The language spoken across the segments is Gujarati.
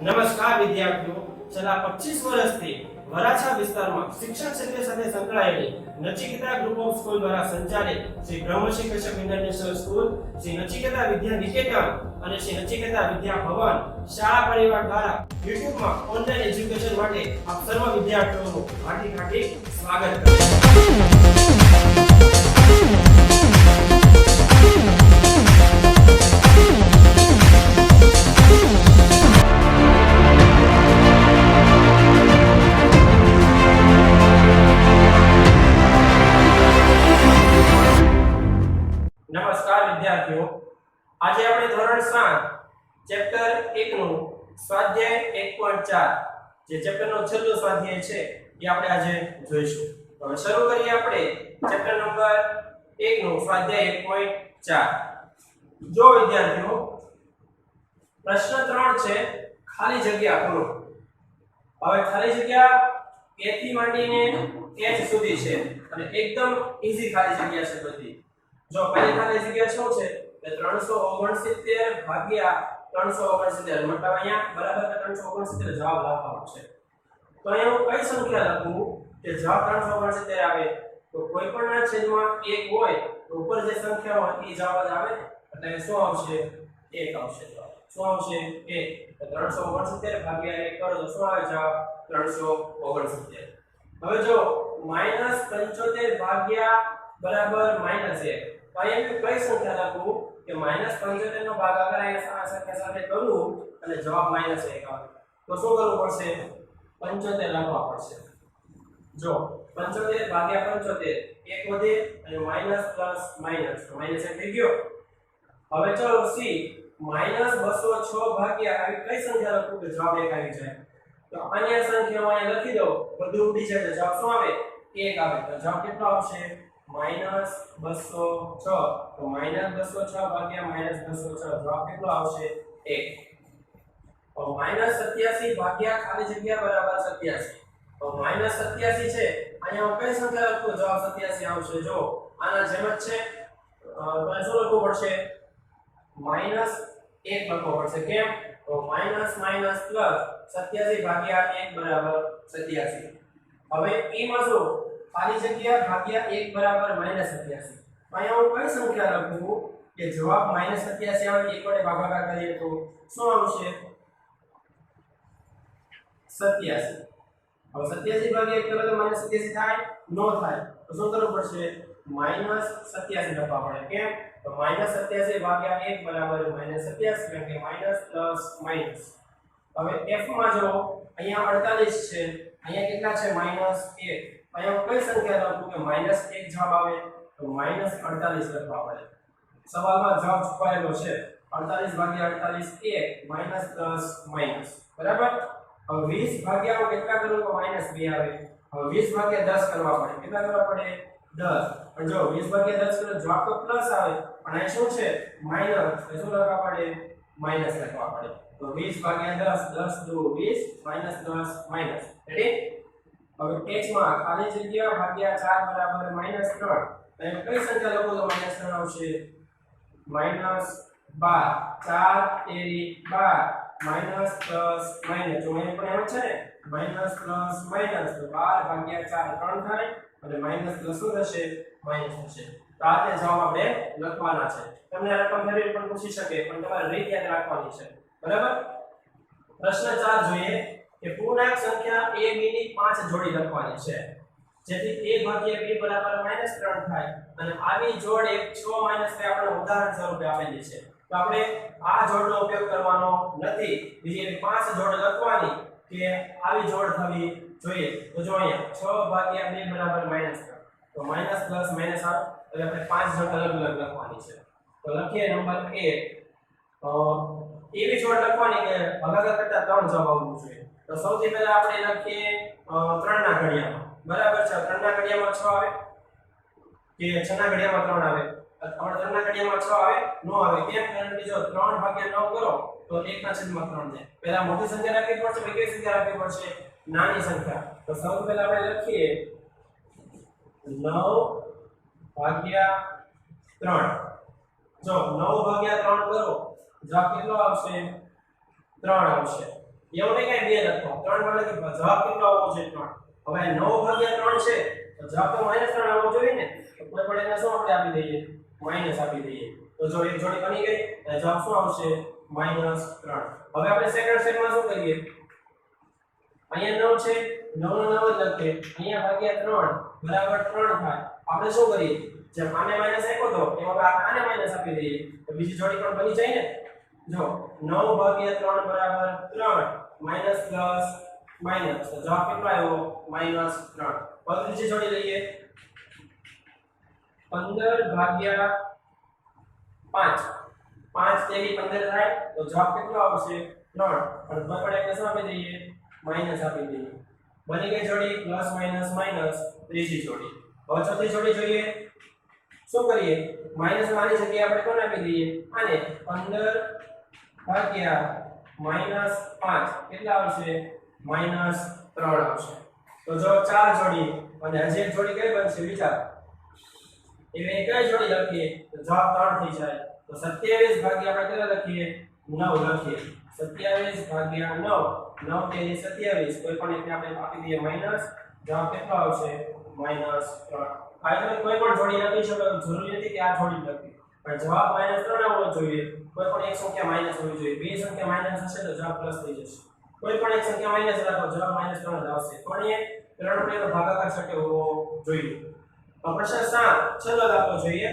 નમસ્કાર વિદ્યાર્થીઓ, છેલ્લા 25 વર્ષથી વરાછા વિસ્તારમાં શિક્ષણ ક્ષેત્ર સાથે સંકળાયેલી નચિકેતા ગ્રુપ ઓફ સ્કૂલ દ્વારા સંચાલિત શ્રી બ્રહ્મશ્રી કશ્યપ ઇન્ટરનેશનલ સ્કૂલ, શ્રી નચિકેતા વિદ્યા નિકેતન અને શ્રી નચિકેતા વિદ્યા ભવન શાળા પરિવાર દ્વારા યુટ્યુબમાં ઓનલાઈન એજ્યુકેશન માટે આપ સર્વ વિદ્યાર્થીઓનું હાર્દિક સ્વાગત કરું છું. નમસ્કાર વિદ્યાર્થીઓ, આજે આપણે ધોરણ 7 ચેપ્ટર 1 નું સ્વાધ્યાય 1.4 જે ચેપ્ટરનો છેલ્લો સ્વાધ્યાય છે એ આપણે આજે જોઈશું. હવે શરૂ કરીએ આપણે ચેપ્ટર નંબર 1 નું સ્વાધ્યાય 1.4. જો વિદ્યાર્થીઓ, પ્રશ્ન 3 છે ખાલી જગ્યા પૂરો. હવે ખાલી જગ્યા a થી માંડીને h સુધી છે અને એકદમ ઈઝી ખાલી જગ્યા છે બધી. જો પહેલી ખાલી જગ્યા શું છે કે 369 ભાગ્યા 369 મતલબ અહીંયા બરાબર 369 જવાબ લખવાનો છે. તો અહીંયા હું કઈ સંખ્યા લખું કે જવાબ 369 આવે? તો કોઈ પણ ના છેદમાં 1 હોય તો ઉપર જે સંખ્યા હોય એ જવાબ જ આવે. એટલે શું આવશે? 1 આવશે. શું આવશે? 1. 369 ભાગ્યા 1 કરો તો શું આવે જવાબ? 369. હવે જો -75 ભાગ્યા બરાબર -1. તો અહીંયા કઈ સંખ્યા લખું કે -75 નો ભાગાકાર અહીંયા સંખ્યા સાથે કરું અને જવાબ -1 આવે. તો શું કરવું પડશે? 75 લખવા પડશે. જો 75 ભાગ્યા 75 1 વધે અને માઈનસ પ્લસ માઈનસ તો માઈનસ થઈ ગયો. હવે ચલો સી -206 ભાગ્યા આવી કઈ સંખ્યા લખું કે જવાબ 1 આવી જાય. તો અન્ય સંખ્યાઓ અહીંયા લખી દો, બધું ઉડી જાય તો જવાબ શું આવે? 1 આવે. તો જવાબ કેટલો આવશે? -206. તો -206 ભાગ્યા -206 જવાબ કેટલો આવશે? 1. તો -87 ભાગ્યા ખાલી જગ્યા બરાબર 87. તો -87 છે અહીંયા કઈ સંખ્યા લખું જવાબ 87 આવશે. જો આના જેમ જ છે તો શું લખવું પડશે? -1 લખવો પડશે. કેમ? તો માઈનસ માઈનસ પ્લસ 87 ભાગ્યા 1 બરાબર 87. હવે e માં શું? ખાલી જગ્યા ભાગ્યા 1 બરાબર -87. અહીંયા હું કઈ સંખ્યા લખું કે જવાબ -87 આવે? 1 વડે ભાગાકાર કરીએ તો શું આવશે? 87. હવે 87 ભાગ્યા 1 કરો તો -87 થાય? નો થાય. તો શું કરવું પડશે? -87 લખવા પડે. કેમ? તો -87 ભાગ્યા 1 બરાબર -87 એટલે કે માઈનસ પ્લસ માઈનસ. હવે f માં જો અહીંયા 48 છે, અહીંયા કેટલા છે? -1. અહીંયા કઈ સંખ્યા લખું કે -1 જવાબ આવે? તો -48 લખવા પડે. સવાલમાં જવાબ છુપાયેલો છે 48 ભાગ્યા 48 માઈનસ પ્લસ માઈનસ. બરાબર. હવે 20 ભાગ્યા કેટલા કરું તો -2 આવે. હવે 20 ભાગ્યા 10 કરવા પડે. કેટલા કરવા પડે? 10. પણ જો 20 ભાગ્યા 10 કરો જવાબ તો પ્લસ આવે પણ અહીં શું છે? માઈનસ. તો શું લખવા પડે? માઈનસ લખવા પડે. તો 20 ભાગ્યા 10 10 દુ 20 -10 માઈનસ. રેડી? હવે h માં ખાલી જગ્યા ભાગ્યા 4 બરાબર -3. અહીં કઈ સંખ્યા લખો તો -3 આવશે? -12. 4 તેરી 12 માઈનસ પ્લસ માઈનસ. જો અહીં પણ એમ છે ને માઈનસ પ્લસ માઈનસ તો 12 ભાગ્યા 4 3 થાય અને માઈનસ પ્લસ શું થશે? માઈનસ થશે. તો આ તે જવાબ આપણે લખવાના છે. તમને રકમ ફેરવી પણ પૂછી શકે પણ તમારે રીત યાદ રાખવાની છે. બરાબર. પ્રશ્ન 4 જોઈએ કે પૂર્ણાંક સંખ્યા a b ની 5 જોડી લખવાની છે જેથી a ભાગ્યા b બરાબર -3 થાય અને આવી જોડ 1 6 -3 આપણે ઉદાહરણ સ્વરૂપે આપેલી છે. તો આપણે આ જોડનો ઉપયોગ કરવાનો નથી. બીજી 5 જોડ લખવાની કે આવી જોડ થવી જોઈએ. તો જો અહીંયા 6 ભાગ્યા 2 બરાબર -3 તો માઈનસ પ્લસ માઈનસ આવે એટલે આપણે 5 જોડ અલગ અલગ લખવાની છે. તો લખીએ નંબર 1. એવી જોડ લખવાની કે ભાગાકાર કરતા 3 જવાબ આવવું જોઈએ. તો સૌથી પહેલા આપણે લખીએ 3 ના ઘડિયામાં. બરાબર છે. 3 ના ઘડિયામાં 6 આવે કે 6 ના ઘડિયામાં 3 આવે? આપણે 3 ના ઘડિયામાં 6 આવે? નો આવે. કેમ? કારણ કે જો 3 ભાગ્યા 9 કરો તો 1 ના છેદમાં 3 થાય. પહેલા મોટી સંખ્યા રાખવી પડશે પછી કઈ સંખ્યા રાખવી પડશે? નાની સંખ્યા. તો સૌથી પહેલા આપણે લખીએ 9 ભાગ્યા 3. જો 9 ભાગ્યા 3 કરો જવાબ કેટલો આવશે? 3 આવશે. એવું નહીં કે 2 લખો 3 માં લખી જવાબ કેટલો આવવો છે 3 હવે 9/3 છે તો જવાબ તો -3 આવવો જોઈએ ને તો કોઈ પણ એને શું આપણે આપી દઈએ માઈનસ આપી દઈએ તો જો એક જોડી બની ગઈ તો જવાબ શું આવશે -3 હવે આપણે સેકન્ડ સ્ટેપમાં શું કરીએ અહીંયા 9 છે 9 નો 9 જ લખીએ અહીંયા ભાગ્યા 3 બરાબર 3 થાય આપણે શું કરીએ જેમ આને માઈનસ આપ્યો તો એમ હવે આપણે આને માઈનસ આપી દઈએ તો બીજી જોડી પણ બની જાય ને જો 9/3 બરાબર 3 માઈનસ પ્લસ માઈનસ તો જવાબ કેટલો આવ્યો -3 હવે બીજી જોડી લઈએ 15/5 5 તેરી 15 થાય તો જવાબ કેટલો આવશે 3 પણ બરાબર એટલે શું આપી દઈએ માઈનસ આપી દઈએ બની ગઈ જોડી પ્લસ માઈનસ માઈનસ ત્રીજી જોડી હવે ચોથી જોડી જોઈએ શું કરીએ માઈનસ વાળી જગ્યાએ આપણે કોણ આપી દઈએ આને 15 ભાગ્યા -5 કેટલા આવશે -3 આવશે તો જો ચાર જોડી અને હજી એક જોડી કઈ બનશે વિચાર એટલે કઈ જોડી લખીએ તો જવાબ 3 થઈ જાય તો 27 ભાગ્યા આપણે કેટલા લખીએ 9 લખીએ 27 ભાગ્યા 9 9 તેરી 27 કોઈ પણ એકને આપણે આપી દઈએ માઈનસ જવાબ કેટલો આવશે -3 આ કોઈ પણ જોડી લખી શકો જરૂરી નથી કે આ જોડી લખી પણ જવાબ -3 આવવો જોઈએ કોઈ પણ એક સંખ્યા માઈનસ હોવી જોઈએ બે સંખ્યા માઈનસ હશે તો જવાબ પ્લસ થઈ જશે કોઈ પણ એક સંખ્યા માઈનસ રાખો જવાબ -3 જ આવશે પણ એ ત્રણ વડે ભાગાકાર શક્ય હોવો જોઈએ તો પ્રશ્ન 7 છેલ્લો દાખલો જોઈએ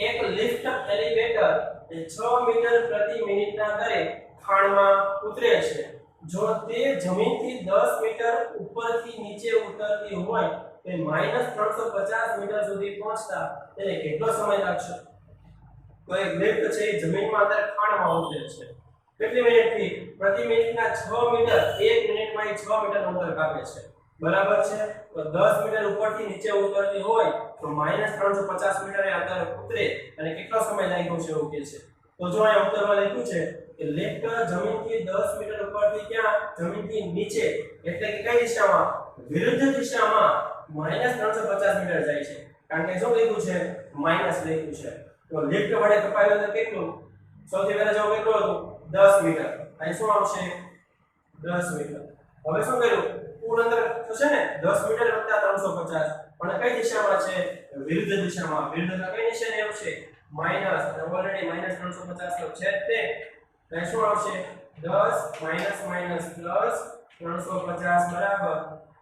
એક લિફ્ટ એલિવેટર 6 મીટર પ્રતિ મિનિટના દરે ખાણમાં ઉતરે છે જો તે જમીનથી 10 મીટર ઉપરથી નીચે ઉતરતી હોય તો -350 મીટર સુધી પહોંચતા તેને કેટલો સમય લાગશે તો એક લિફ્ટ છે એ જમીનમાં અંદર ખાણમાં ઉતરે છે કેટલી મિનિટથી પ્રતિ મિનિટના 6 મીટર 1 મિનિટમાં 6 મીટર અંતર કાપે છે બરાબર છે તો 10 મીટર ઉપરથી નીચે ઉતરતી હોય તો -350 મીટર અંતર ઉતરે અને કેટલો સમય લાગ્યો છે એવું કહે છે તો જો અહીંયા ઉત્તરમાં લખ્યું છે કે લિફ્ટ જમીનથી 10 મીટર ઉપરથી ક્યાં જમીનથી નીચે એટલે કે કઈ દિશામાં વિરુદ્ધ દિશામાં -350 મીટર જાય છે કારણ કે શું લખ્યું છે માઈનસ લખ્યું છે તો લિફ્ટ વડે કપાયેલું અંતર કેટલું સૌથી પહેલા જવાબ કેટલો હતો 10 મીટર અહીં શું આવશે 10 મીટર હવે શું કર્યું કુલ અંતર થશે ને 10 મીટર વત્તા 350 પણ કઈ દિશામાં છે વિરુદ્ધ દિશામાં વિરુદ્ધ કઈ નિશાની આવશે માઈનસ ઓલરેડી -350 નો છે તે અહીં શું આવશે 10 માઈનસ પ્લસ 350 બરાબર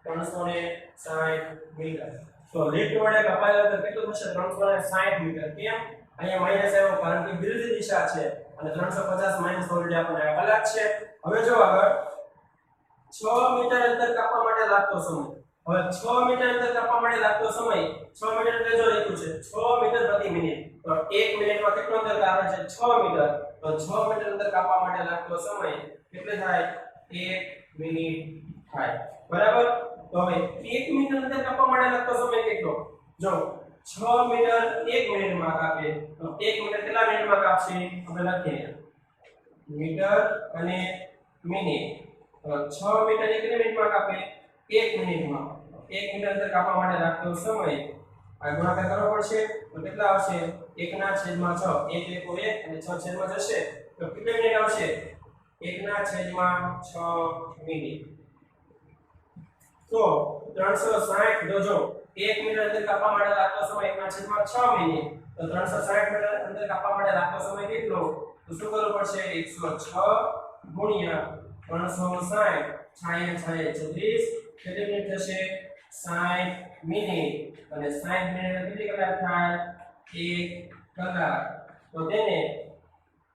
360 મીટર તો લિફ્ટ વડે કપાયેલું અંતર કેટલું થશે 360 મીટર કેમ અહીંયા માઈનસ આવ્યો કારણ કે વિરુદ્ધ દિશા છે અને 350 માઈનસ ઓલરેડી આપણને અલગ છે હવે જો આગળ 6 મીટર અંતર કાપવા માટે લાગતો સમય હવે 6 મીટર અંતર કાપવા માટે લાગતો સમય 6 મીટર એટલે જો લખ્યું છે 6 મીટર પ્રતિ મિનિટ તો 1 મિનિટમાં કેટલો અંતર કાપે છે 6 મીટર તો 6 મીટર અંતર કાપવા માટે લાગતો સમય કેટલો થાય 1 મિનિટ થાય બરાબર તો હવે 1 મીટર અંતર કાપવા માટે લાગતો સમય કેટલો જો 6 મીટર 1 મિનિટમાં કાપે તો 1 મીટર કેટલા મિનિટમાં કાપશે આપણે લખીએ મીટર અને મિનિટ તો 6 મીટર કેટલી મિનિટમાં કાપે 1 મિનિટમાં 1 મીટર અંતર કાપવા માટે લાગતો સમય આ ગુણાકાર કરવો પડશે તો કેટલા આવશે 1/6 1 1 અને 6 છેદમાં જશે તો કેટલી મિનિટ આવશે 1/6 મિનિટ તો 360 જો 1 મીટર અંતર કાપવા માટે લાગતો સમય 1/6 મિનિટ તો 360 મીટર અંતર કાપવા માટે લાગતો સમય કેટલો તો શું કરવું પડશે 106 ગુણ્યા 360 36 કેટલી મિનિટ થશે 60 મિનિટ અને 60 મિનિટ કેટલી કલાક થાય 1 કલાક તો તેને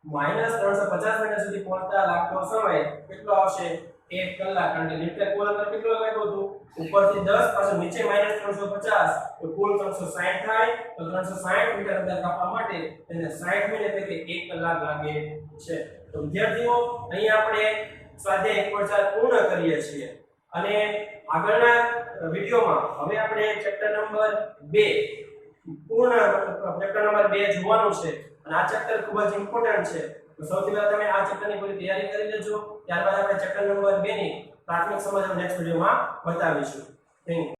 -350 મિનિટ સુધી પહોંચતા લાગતો સમય કેટલો આવશે 1 કલાક કારણ કે લિફ્ટ કુલ અંતર કેટલું લાગ્યું હતું ઉપરથી 10 પાછળ નીચે -350 તો કુલ 360 થાય તો 360 મીટર અંતર કાપવા માટે તેને 60 મિનિટ એટલે કે 1 કલાક લાગે છે તો વિદ્યાર્થીઓ અહીં આપણે સ્વાધ્યાય 1.4 પૂર્ણ કરીએ છીએ અને આગળના વિડિયોમાં હવે આપણે ચેપ્ટર નંબર 2 પૂર્ણ ચેપ્ટર નંબર 2 જોવાનું છે અને આ ચેપ્ટર ખૂબ જ ઇમ્પોર્ટન્ટ છે તો સૌથી પહેલા તમે આ ચેપ્ટરની પૂરી તૈયારી કરી લેજો ત્યારબાદ આપણે ચેપ્ટર નંબર 2 ની પ્રાથમિક સમજ નેક્સ્ટ વિડિયોમાં બતાવીશું થેન્ક યુ